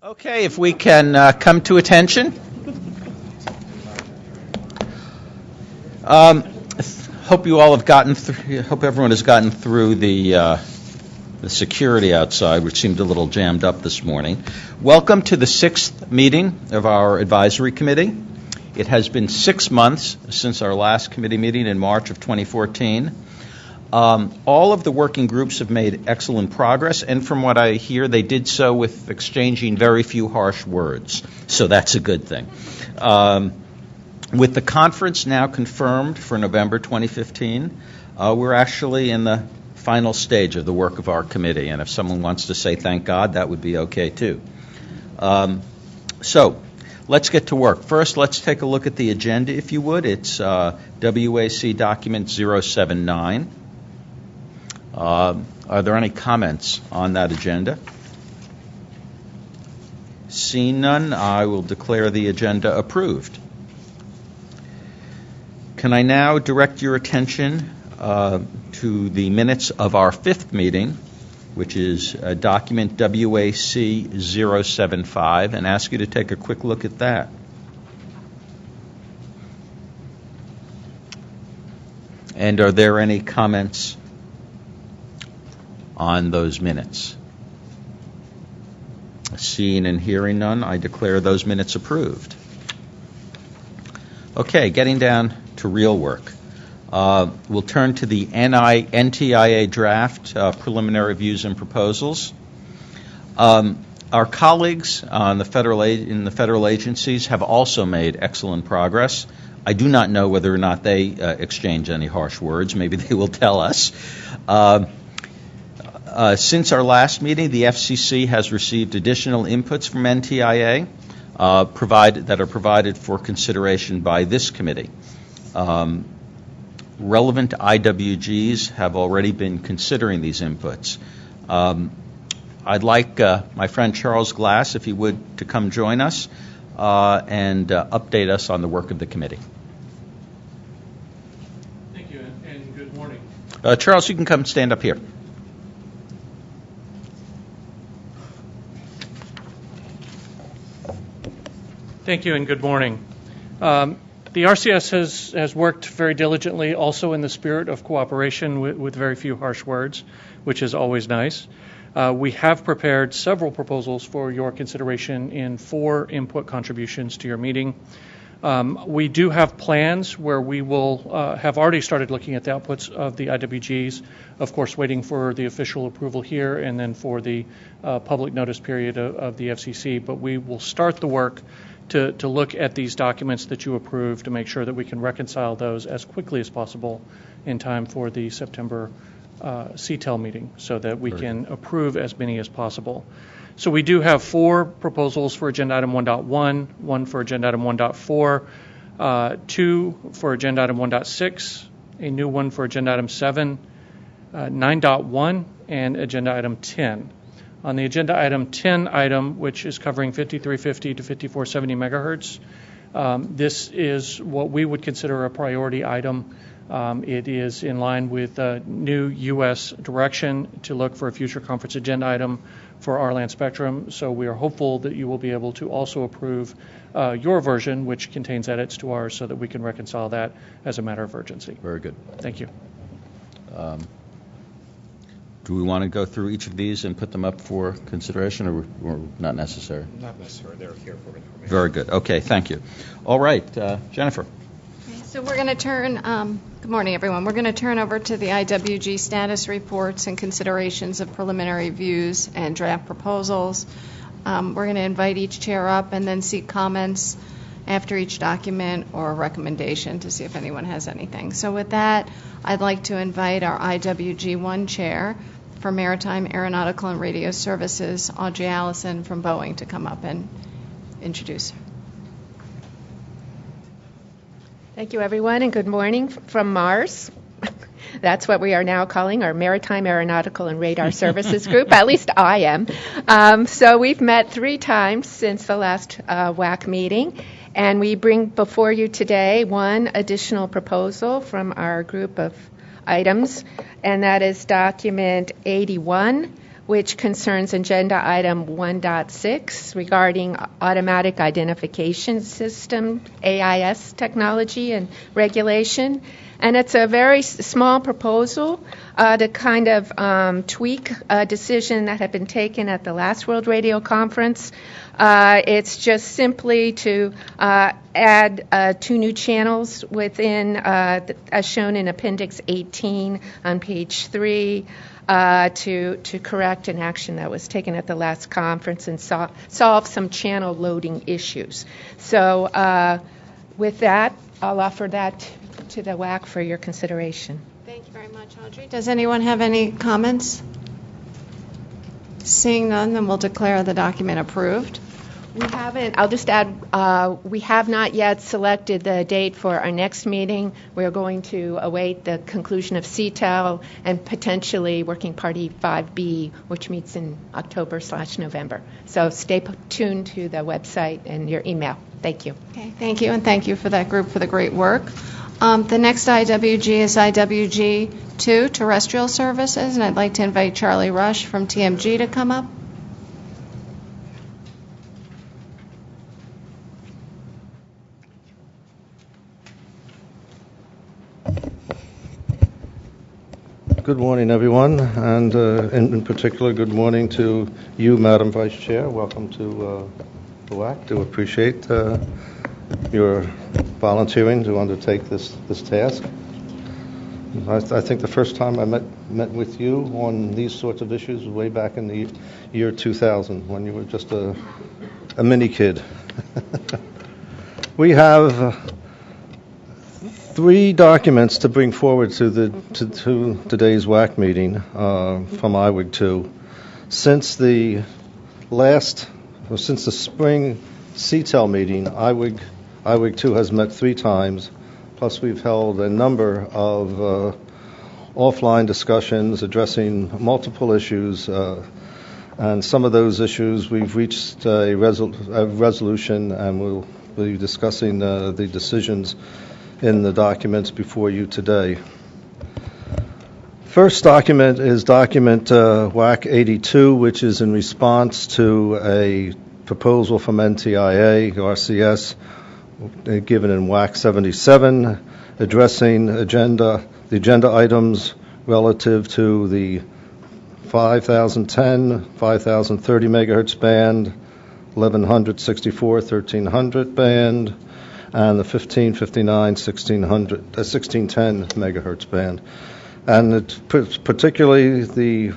Okay, if we can come to attention. Hope you all have gotten through. Hope everyone has gotten through the security outside, which seemed a little jammed up this morning. Welcome to the 6th meeting of our advisory committee. It has been 6 months since our last committee meeting in March of 2014. All of the working groups have made excellent progress, and from what I hear, they did so with exchanging very few harsh words. So that's a good thing. With the conference now confirmed for November 2015, we're actually in the final stage of the work of our committee, and if someone wants to say thank God, that would be okay too. So let's get to work. First, let's take a look at the agenda, if you would. It's WAC document 079. Are there any comments on that agenda? Seeing none, I will declare the agenda approved. Can I now direct your attention to the minutes of our 5th meeting, which is document WAC 075, and ask you to take a quick look at that. And are there any comments on those minutes? Seeing and hearing none, I declare those minutes approved. Okay, getting down to real work. We'll turn to the NTIA draft preliminary views and proposals. Our colleagues in the federal agencies have also made excellent progress. I do not know whether or not they exchange any harsh words. Maybe they will tell us. Since our last meeting, the FCC has received additional inputs from NTIA that are provided for consideration by this committee. Relevant IWGs have already been considering these inputs. I'd like my friend Charles Glass, if he would, to come join us and update us on the work of the committee. Thank you, and good morning. Charles, you can come stand up here. Thank you, and good morning. The RCS has worked very diligently, also in the spirit of cooperation with very few harsh words, which is always nice. We have prepared several proposals for your consideration in 4 input contributions to your meeting. We do have plans where we will have already started looking at the outputs of the IWGs, of course waiting for the official approval here and then for the public notice period of the FCC, but we will start the work to look at these documents that you approve to make sure that we can reconcile those as quickly as possible in time for the September CTEL meeting so that we can approve as many as possible. So we do have 4 proposals for Agenda Item 1.1, 1 for Agenda Item 1.4, 2 for Agenda Item 1.6, a new one for Agenda Item 7, 9.1, and Agenda Item 10. On the Agenda Item 10 item, which is covering 5350 to 5470 megahertz, this is what we would consider a priority item. It is in line with new U.S. direction to look for a future conference agenda item for our land spectrum. So we are hopeful that you will be able to also approve your version, which contains edits to ours, so that we can reconcile that as a matter of urgency. Very good. Thank you. Do we want to go through each of these and put them up for consideration, or not necessary? Not necessary. They're here for information. Very good. Okay, thank you. All right, Jennifer. Okay, so we're going to turn, good morning, everyone. We're going to turn over to the IWG status reports and considerations of preliminary views and draft proposals. We're going to invite each chair up and then seek comments after each document or recommendation to see if anyone has anything. So with that, I'd like to invite our IWG1 chair for Maritime, Aeronautical, and Radio Services, Audrey Allison from Boeing, to come up and introduce her. Thank you, everyone, and good morning from Mars. That's what we are now calling our Maritime, Aeronautical, and Radar Services Group. At least I am. So we've met 3 times since the last WAC meeting, and we bring before you today one additional proposal from our group of items, and that is document 81, which concerns agenda item 1.6 regarding automatic identification system, AIS technology and regulation. And it's a very small proposal to kind of tweak a decision that had been taken at the last World Radio Conference. It's just simply to add 2 new channels within, as shown in Appendix 18 on page 3, to correct an action that was taken at the last conference and solve some channel loading issues. So with that, I'll offer that to the WAC for your consideration. Thank you very much, Audrey. Does anyone have any comments? Seeing none, then we'll declare the document approved. We haven't, I'll just add, we have not yet selected the date for our next meeting. We're going to await the conclusion of CTEL and potentially Working Party 5B, which meets in October/November. So stay tuned to the website and your email. Thank you. Okay, thank you, and thank you for that group for the great work. The next IWG is IWG 2, Terrestrial Services, and I'd like to invite Charlie Rush from TMG to come up. Good morning, everyone, and in particular, good morning to you, Madam Vice Chair. Welcome to the WAC. Do appreciate your volunteering to undertake this task. I think the first time I met with you on these sorts of issues was way back in the year 2000, when you were just a mini kid. We have 3 documents to bring forward to today's WAC meeting from IWG 2. Since the spring CTEL meeting, IWG 2 has met 3 times, plus we've held a number of offline discussions addressing multiple issues, and some of those issues we've reached a resolution, and we'll be discussing the decisions in the documents before you today. First document is document WAC 82, which is in response to a proposal from NTIA, RCS, given in WAC 77, addressing the agenda items relative to the 5010, 5030 megahertz band, 1164, 1300 band, and the 1559, 1610 megahertz band. And particularly the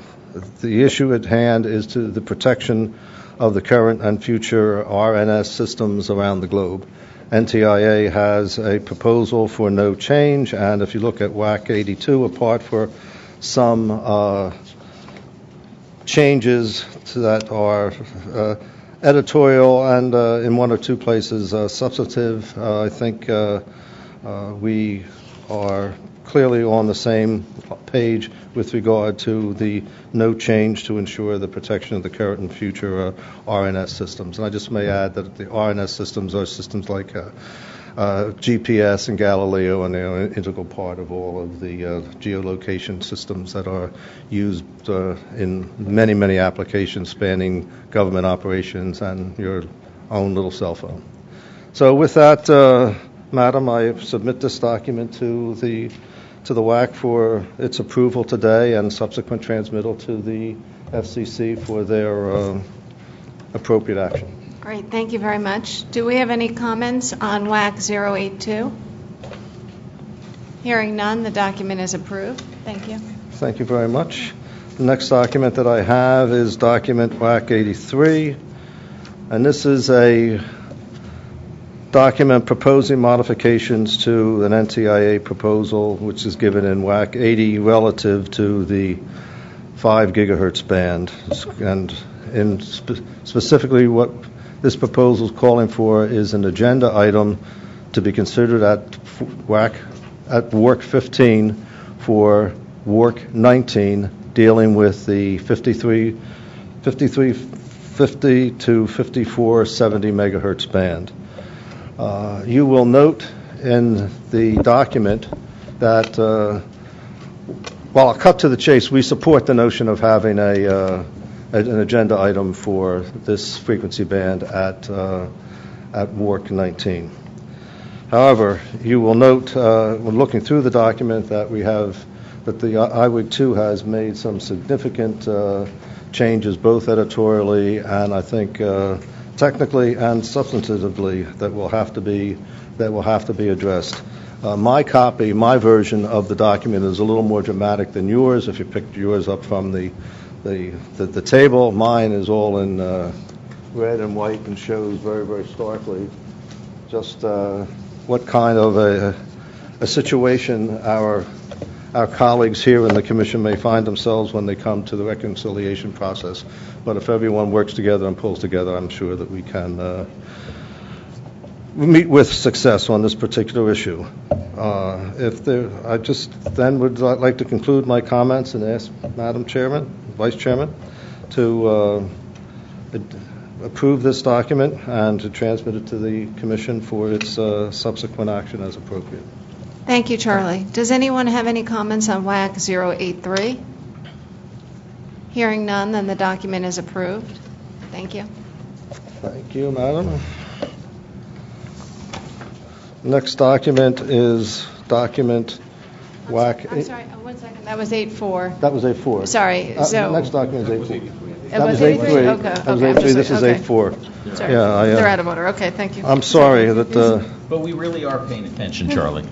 issue at hand is to the protection of the current and future RNS systems around the globe. NTIA has a proposal for no change, and if you look at WAC 82, apart for some changes that are editorial and in 1 or 2 places substantive, I think we are clearly on the same page with regard to the no change to ensure the protection of the current and future RNS systems. And I just may add that the RNS systems are systems like GPS and Galileo, and they're an integral part of all of the geolocation systems that are used in many, many applications spanning government operations and your own little cell phone. So with that, Madam, I submit this document to the WAC for its approval today and subsequent transmittal to the FCC for their appropriate action. Great, thank you very much. Do we have any comments on WAC 082? Hearing none, the document is approved. Thank you. Thank you very much. The next document that I have is document WAC 83, and this is a document proposing modifications to an NTIA proposal, which is given in WAC 80 relative to the 5 gigahertz band. And specifically what this proposal is calling for is an agenda item to be considered at WRC 15 for WRC 19, dealing with the 5350 to 5470 megahertz band. You will note in the document that, well, I'll cut to the chase. We support the notion of having a an agenda item for this frequency band at WRC 19. However, you will note when looking through the document that the IWIG 2 has made some significant changes, both editorially and I think technically and substantively, that will have to be addressed. My version of the document is a little more dramatic than yours. If you picked yours up from the table, mine is all in red and white and shows very, very starkly just what kind of a situation our colleagues here in the Commission may find themselves when they come to the reconciliation process. But if everyone works together and pulls together, I'm sure that we can meet with success on this particular issue. I just then would like to conclude my comments and ask Madam Chairman, Vice Chairman, to approve this document and to transmit it to the Commission for its subsequent action as appropriate. Thank you, Charlie. Does anyone have any comments on WAC 083? Hearing none, then the document is approved. Thank you. Thank you, Madam. Next document is document WAC. I'm sorry, 1 second. That was 84. That was 84. Sorry. The next document is 84. That was 83? Okay. That was 83. This is 84. Sorry. Yeah, They're out of order. Okay, thank you. I'm sorry that. But we really are paying attention, Charlie.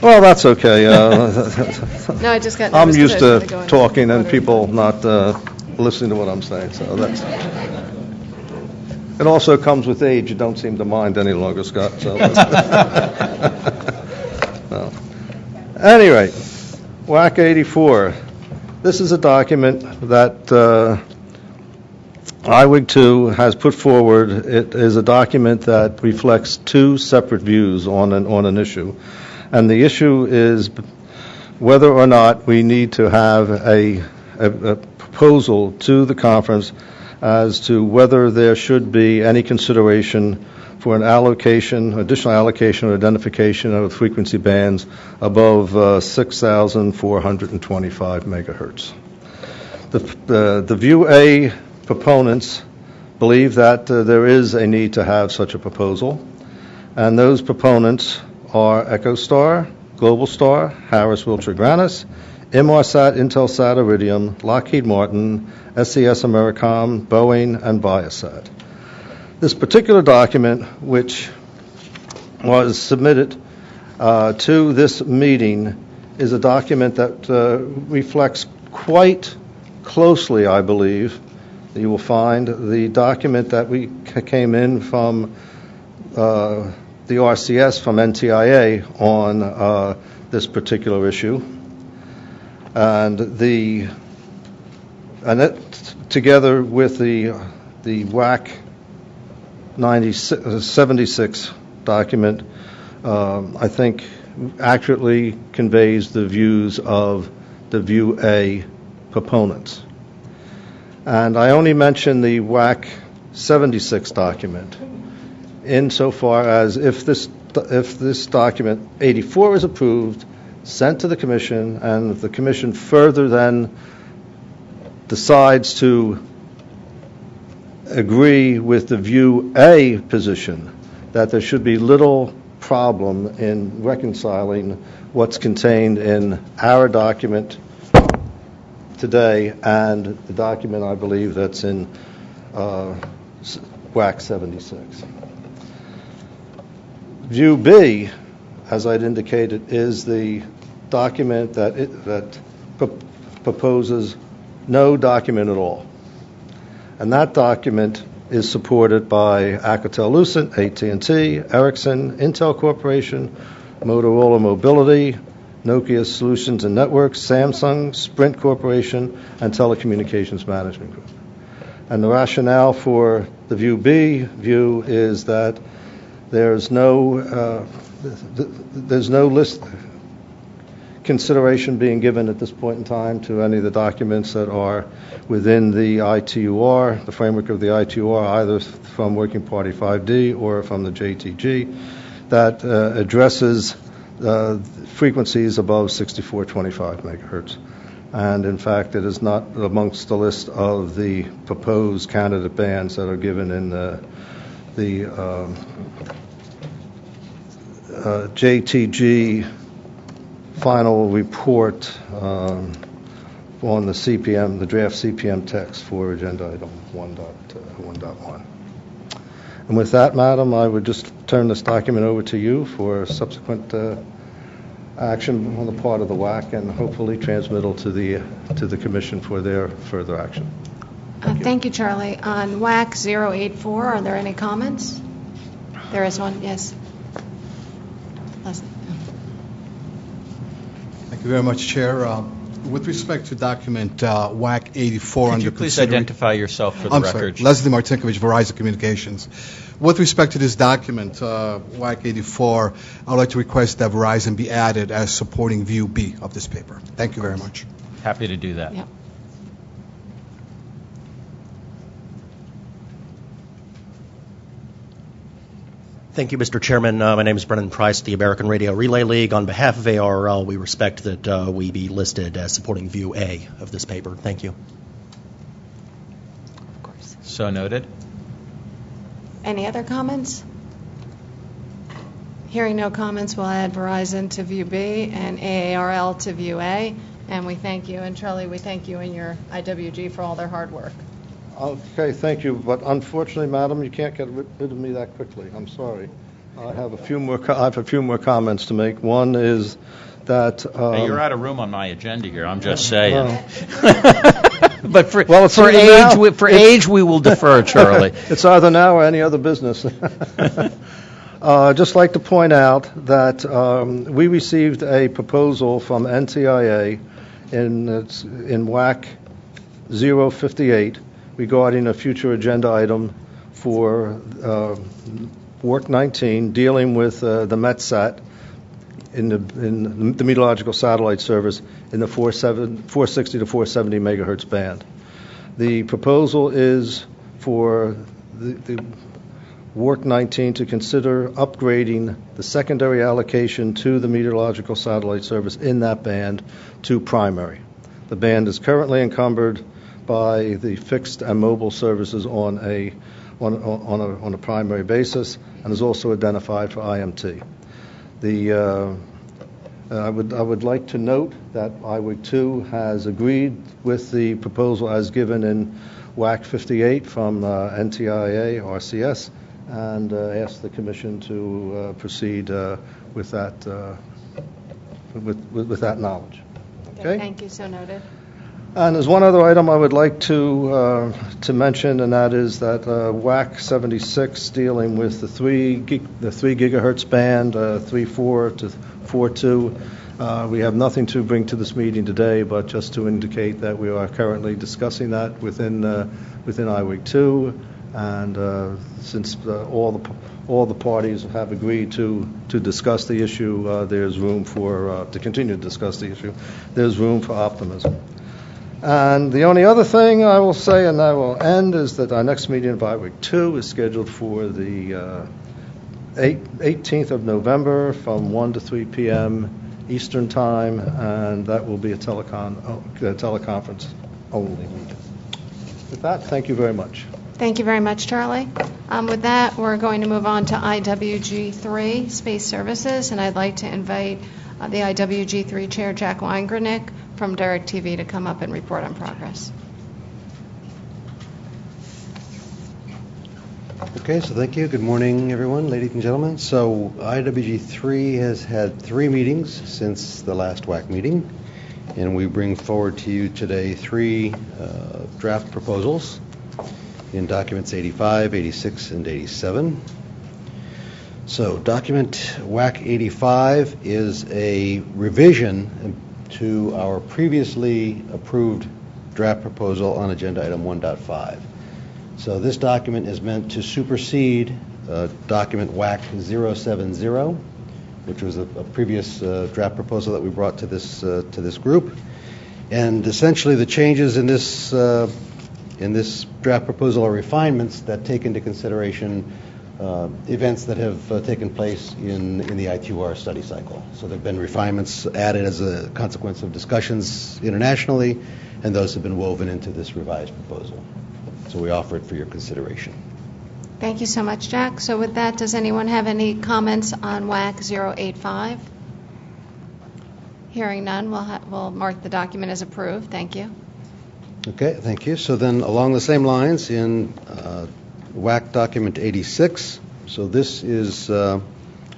Well, that's okay. No, I just got I'm nervous used because I was to gonna go talking into and order. people not listening to what I'm saying. So that's. It also comes with age. You don't seem to mind any longer, Scott. So. No. Any rate, WAC 84. This is a document that IWIG 2 has put forward. It is a document that reflects two separate views on an issue. And the issue is whether or not we need to have a proposal to the conference as to whether there should be any consideration for an additional allocation or identification of frequency bands above 6,425 megahertz. The View A proponents believe that there is a need to have such a proposal, and those proponents are EchoStar, Globalstar, Harris Wiltshire Granis, Inmarsat, Intelsat Iridium, Lockheed Martin, SES Americom, Boeing, and Viasat. This particular document, which was submitted to this meeting, is a document that reflects quite closely, I believe. You will find the document that we came in from the RCS from NTIA on this particular issue. And it, together with the WAC 76 document, I think accurately conveys the views of the View A proponents. And I only mention the WAC 76 document insofar as if this document 84 is approved, sent to the Commission, and if the Commission further then decides to agree with the View A position, that there should be little problem in reconciling what's contained in our document today and the document, I believe, that's in WAC 76. View B, as I'd indicated, is the document that proposes no document at all. And that document is supported by Alcatel-Lucent, AT&T, Ericsson, Intel Corporation, Motorola Mobility, Nokia Solutions and Networks, Samsung, Sprint Corporation, and Telecommunications Management Group. And the rationale for the View B view is that there's no list consideration being given at this point in time to any of the documents that are within the ITUR, the framework of the ITUR, either from Working Party 5D or from the JTG, that addresses frequencies above 6425 megahertz. and in fact it is not amongst the list of the proposed candidate bands that are given in the JTG final report on the CPM, the draft CPM text for agenda item 1.1. And with that, Madam, I would just turn this document over to you for subsequent action on the part of the WAC and hopefully transmittal to the Commission for their further action. Thank you, Charlie. On WAC 084, are there any comments? There is one, yes. Leslie. Thank you very much, Chair. With respect to document WAC 84 Could you please identify yourself for the record? Leslie Martinkovich, Verizon Communications. With respect to this document, WAC 84, I would like to request that Verizon be added as supporting View B of this paper. Thank you very much. Happy to do that. Yep. Thank you, Mr. Chairman. My name is Brennan Price, the American Radio Relay League. On behalf of ARRL, we respect that we be listed as supporting View A of this paper. Thank you. Of course. So noted. Any other comments? Hearing no comments, we'll add Verizon to View B and AARL to View A. And we thank you. And Charlie, we thank you and your IWG for all their hard work. Okay, thank you. But unfortunately, Madam, you can't get rid of me that quickly. I'm sorry. I have a few more comments to make. One is that Hey, you're out of room on my agenda here. I'm just saying. But for age, we will defer, Charlie. It's either now or any other business. Just like to point out that we received a proposal from NTIA in WAC 058 regarding a future agenda item for Work 19 dealing with the METSAT in the meteorological satellite service in the 460 to 470 megahertz band. The proposal is for the Work 19 to consider upgrading the secondary allocation to the meteorological satellite service in that band to primary. The band is currently encumbered by the fixed and mobile services on a primary basis, and is also identified for IMT. I would like to note that IWIG 2 has agreed with the proposal as given in WAC 58 from NTIA RCS, and ask the Commission to proceed with that with that knowledge. Okay. Thank you. So noted. And there's one other item I would like to mention, and that is that WAC 76 dealing with the 3 gigahertz band, 3.4 to 4.2. We have nothing to bring to this meeting today, but just to indicate that we are currently discussing that within IWIG 2, and since all the parties have agreed to discuss the issue, there's room for to continue to discuss the issue. There's room for optimism. And the only other thing I will say, and I will end, is that our next meeting of IWIG 2 is scheduled for the 18th of November from 1 to 3 p.m. Eastern Time, and that will be a teleconference only meeting. With that, thank you very much. Thank you very much, Charlie. With that, we're going to move on to IWG3, Space Services, and I'd like to invite the IWG3 Chair, Jack Weingrenick, from Derek TV to come up and report on progress. Okay, so thank you. Good morning, everyone, ladies and gentlemen. So IWG3 has had 3 meetings since the last WAC meeting, and we bring forward to you today 3 draft proposals in documents 85, 86, and 87. So document WAC 85 is a revision to our previously approved draft proposal on agenda item 1.5. So this document is meant to supersede document WAC 070, which was a previous draft proposal that we brought to this group. And essentially the changes in this draft proposal are refinements that take into consideration events that have taken place in the I2R study cycle. So there have been refinements added as a consequence of discussions internationally, and those have been woven into this revised proposal. So we offer it for your consideration. Thank you so much, Jack. So with that, does anyone have any comments on WAC 085? Hearing none, we'll mark the document as approved. Thank you. Okay, thank you. So then along the same lines in WAC document 86, so this is a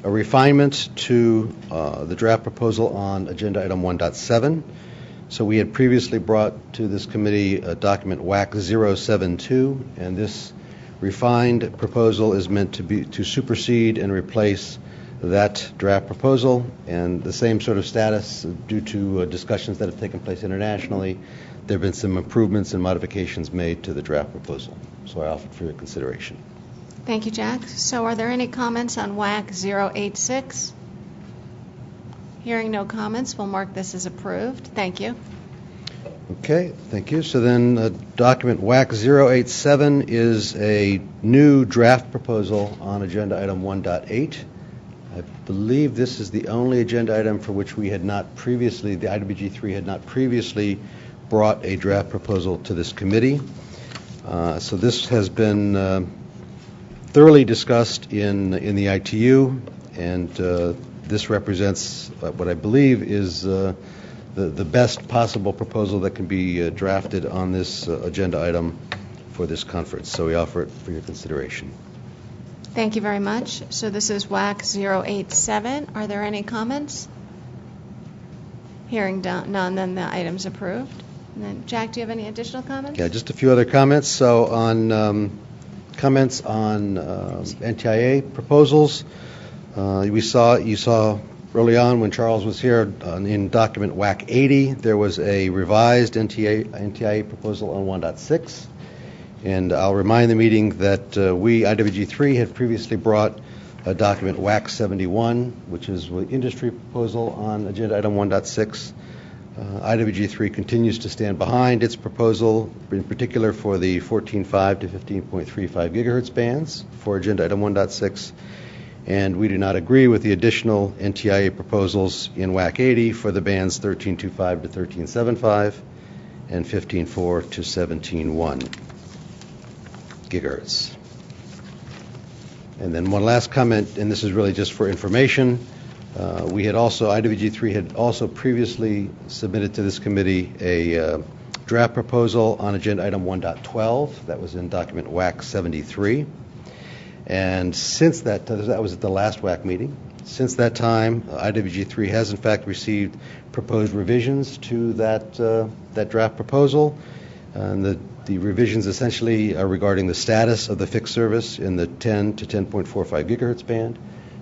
refinement to the draft proposal on agenda item 1.7. So we had previously brought to this committee a document WAC 072, and this refined proposal is meant to supersede and replace that draft proposal, and the same sort of status due to discussions that have taken place internationally. There have been some improvements and modifications made to the draft proposal, so I offer it for your consideration. Thank you, Jack. So are there any comments on WAC 086? Hearing no comments, we'll mark this as approved. Thank you. Okay, thank you. So then document WAC 087 is a new draft proposal on agenda item 1.8. I believe this is the only agenda item for which we had not previously, the IWG3 had not previously brought a draft proposal to this committee. So this has been thoroughly discussed in the ITU, and this represents what I believe is the best possible proposal that can be drafted on this agenda item for this conference. So we offer it for your consideration. Thank you very much. So this is WAC 087. Are there any comments? Hearing none, then the item's approved. And then, Jack, do you have any additional comments? Yeah, just a few other comments. So on comments on NTIA proposals, you saw early on when Charles was here in document WAC 80, there was a revised NTIA proposal on 1.6. And I'll remind the meeting that we, IWG3, had previously brought a document WAC 71, which is the industry proposal on agenda item 1.6. IWG3 continues to stand behind its proposal, in particular for the 14.5 to 15.35 gigahertz bands for agenda item 1.6. And we do not agree with the additional NTIA proposals in WAC 80 for the bands 13.25 to 13.75 and 15.4 to 17.1 gigahertz. And then one last comment, and this is really just for information. We had also, IWG3 had also previously submitted to this committee a draft proposal on agenda item 1.12. That was in document WAC 73. And since that was at the last WAC meeting. Since that time, IWG3 has in fact received proposed revisions to that draft proposal. And the revisions essentially are regarding the status of the fixed service in the 10 to 10.45 gigahertz band.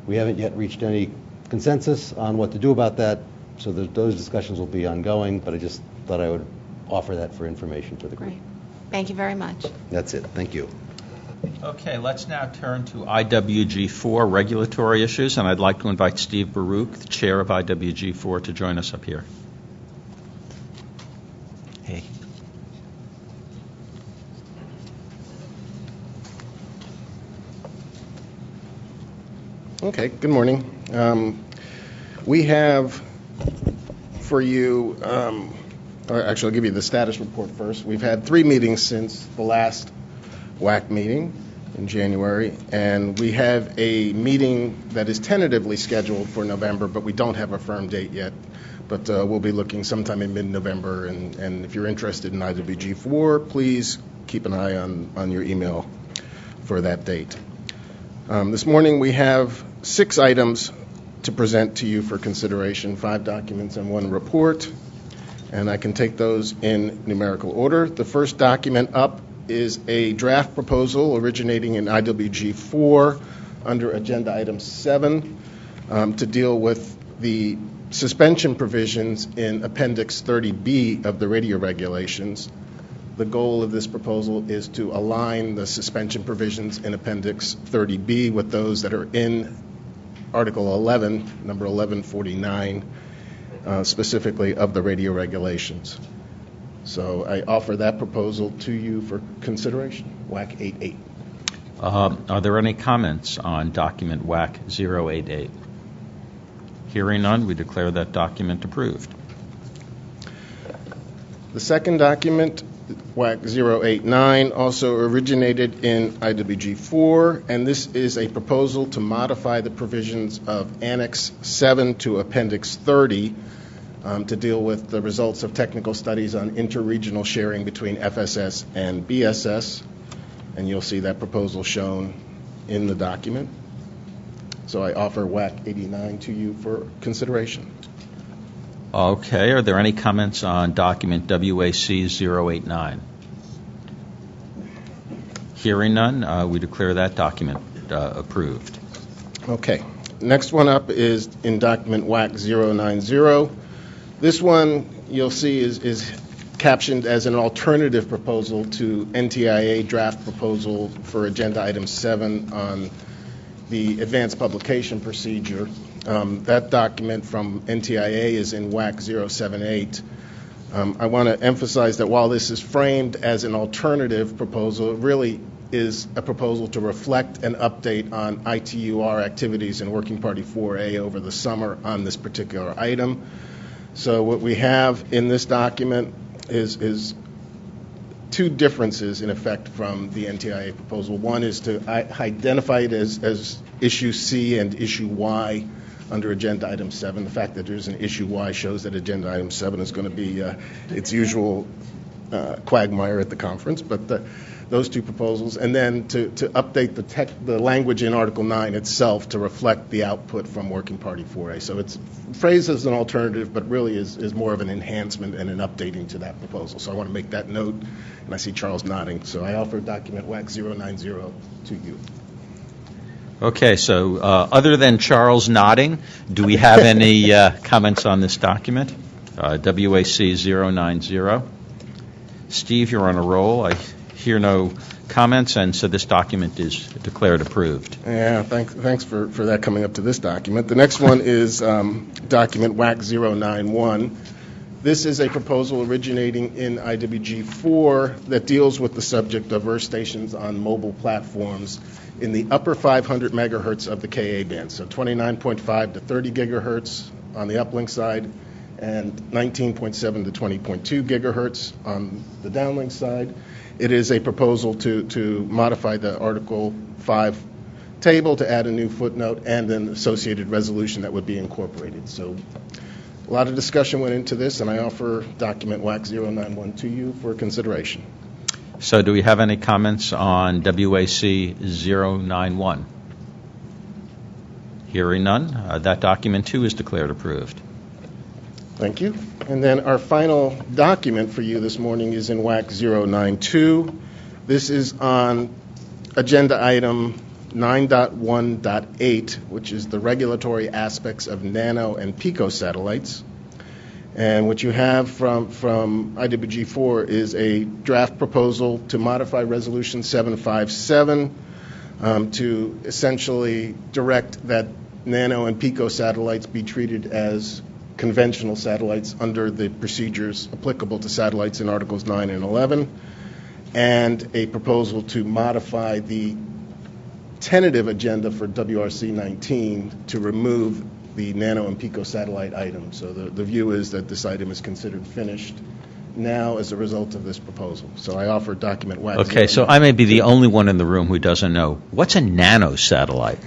We haven't yet reached any consensus on what to do about that, so those discussions will be ongoing, but I just thought I would offer that for information to the group. Great. Thank you very much. That's it. Thank you. Okay, let's now turn to IWG4 regulatory issues, and I'd like to invite Steve Baruch, the chair of IWG4, to join us up here. Hey. Okay, good morning. We have for you, or actually I'll give you the status report first. We've had 3 meetings since the last WAC meeting in January, and we have a meeting that is tentatively scheduled for November, but we don't have a firm date yet. But we'll be looking sometime in mid-November, and if you're interested in IWG4, please keep an eye on your email for that date. This morning we have 6 items to present to you for consideration, 5 documents and 1 report, and I can take those in numerical order. The first document up is a draft proposal originating in IWG4 under agenda item 7 to deal with the suspension provisions in Appendix 30B of the radio regulations. The goal of this proposal is to align the suspension provisions in Appendix 30B with those that are in Article 11, number 1149, specifically of the radio regulations. So I offer that proposal to you for consideration, WAC 88. Are there any comments on document WAC 088? Hearing none, we declare that document approved. The second document, WAC 089, also originated in IWG-4, and this is a proposal to modify the provisions of Annex 7 to Appendix 30 to deal with the results of technical studies on interregional sharing between FSS and BSS, and you'll see that proposal shown in the document. So I offer WAC 89 to you for consideration. Okay, are there any comments on document WAC 089? Hearing none, we declare that document approved. Okay. Next one up is in document WAC 090. This one you'll see is captioned as an alternative proposal to NTIA draft proposal for agenda item 7 on the advanced publication procedure. That document from NTIA is in WAC 078. I want to emphasize that while this is framed as an alternative proposal, it really is a proposal to reflect an update on ITUR activities in Working Party 4A over the summer on this particular item. So what we have in this document is two differences in effect from the NTIA proposal. One is to identify it as issue C and issue Y under agenda item 7. The fact that there's an issue Y shows that agenda item 7 is going to be its usual quagmire at the conference, but those two proposals, and then to update the language in Article 9 itself to reflect the output from Working Party 4A. So it's phrased as an alternative, but really is more of an enhancement and an updating to that proposal. So I want to make that note, and I see Charles nodding. So I offer document WAC 090 to you. Okay, so other than Charles nodding, do we have any comments on this document? WAC 090. Steve, you're on a roll. I hear no comments, and so this document is declared approved. Yeah, thanks for that coming up to this document. The next one is document WAC 091. This is a proposal originating in IWG-4 that deals with the subject of earth stations on mobile platforms in the upper 500 megahertz of the Ka band, so 29.5 to 30 gigahertz on the uplink side, and 19.7 to 20.2 gigahertz on the downlink side. It is a proposal to modify the Article 5 table to add a new footnote and an associated resolution that would be incorporated. So a lot of discussion went into this, and I offer document WAC 091 to you for consideration. So do we have any comments on WAC 091? Hearing none, that document too is declared approved. Thank you. And then our final document for you this morning is in WAC 092. This is on agenda item 9.1.8, which is the regulatory aspects of nano and pico satellites. And what you have from IWG-4 is a draft proposal to modify Resolution 757 to essentially direct that nano and pico satellites be treated as conventional satellites under the procedures applicable to satellites in Articles 9 and 11, and a proposal to modify the tentative agenda for WRC-15 to remove the nano and pico satellite item. So the view is that this item is considered finished now as a result of this proposal. So I offer document WAC. Okay, so I may be the only one in the room who doesn't know. What's a nano satellite?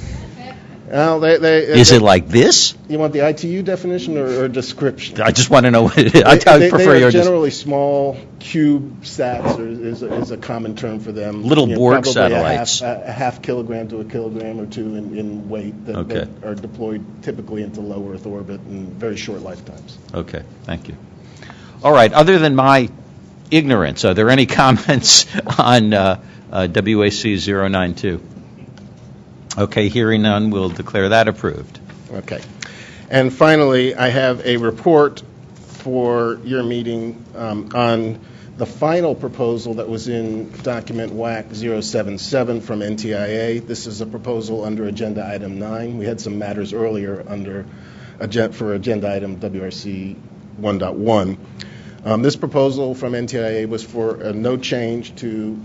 Well, is it like this? You want the ITU definition or a description? I just want to know what it is. I prefer they your are generally small cube sats, is a common term for them. Little Borg satellites. A half kilogram to a kilogram or two in weight that are deployed typically into low Earth orbit in very short lifetimes. Okay, thank you. All right, other than my ignorance, are there any comments on WAC 092? Okay, hearing none, we'll declare that approved. Okay. And finally, I have a report for your meeting on the final proposal that was in document WAC 077 from NTIA. This is a proposal under agenda item 9. We had some matters earlier for agenda item WRC 1.1. This proposal from NTIA was for no change to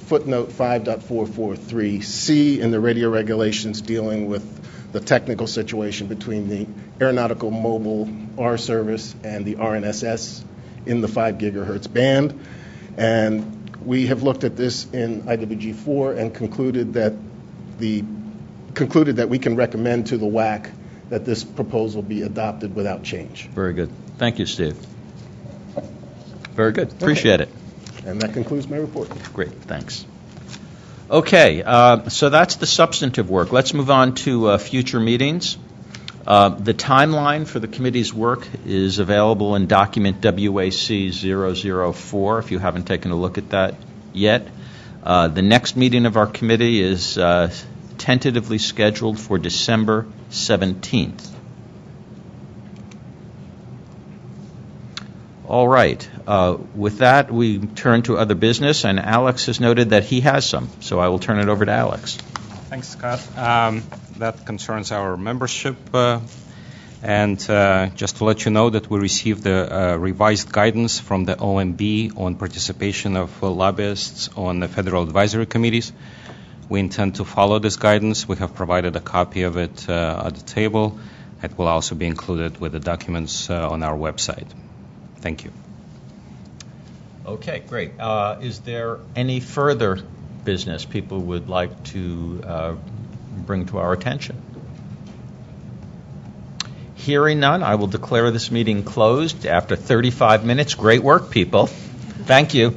footnote 5.443C in the radio regulations dealing with the technical situation between the Aeronautical Mobile R service and the RNSS in the 5 gigahertz band. And we have looked at this in IWG4 and concluded that we can recommend to the WAC that this proposal be adopted without change. Very good. Thank you, Steve. Very good. Appreciate it. And that concludes my report. Great. Thanks. Okay, so that's the substantive work. Let's move on to future meetings. The timeline for the committee's work is available in document WAC-004 if you haven't taken a look at that yet. The next meeting of our committee is tentatively scheduled for December 17th. All right. With that, we turn to other business, and Alex has noted that he has some, so I will turn it over to Alex. Thanks, Scott. That concerns our membership. And just to let you know that we received the revised guidance from the OMB on participation of lobbyists on the federal advisory committees. We intend to follow this guidance. We have provided a copy of it at the table. It will also be included with the documents on our website. Thank you. Okay, great. Is there any further business people would like to bring to our attention? Hearing none, I will declare this meeting closed after 35 minutes. Great work, people. Thank you.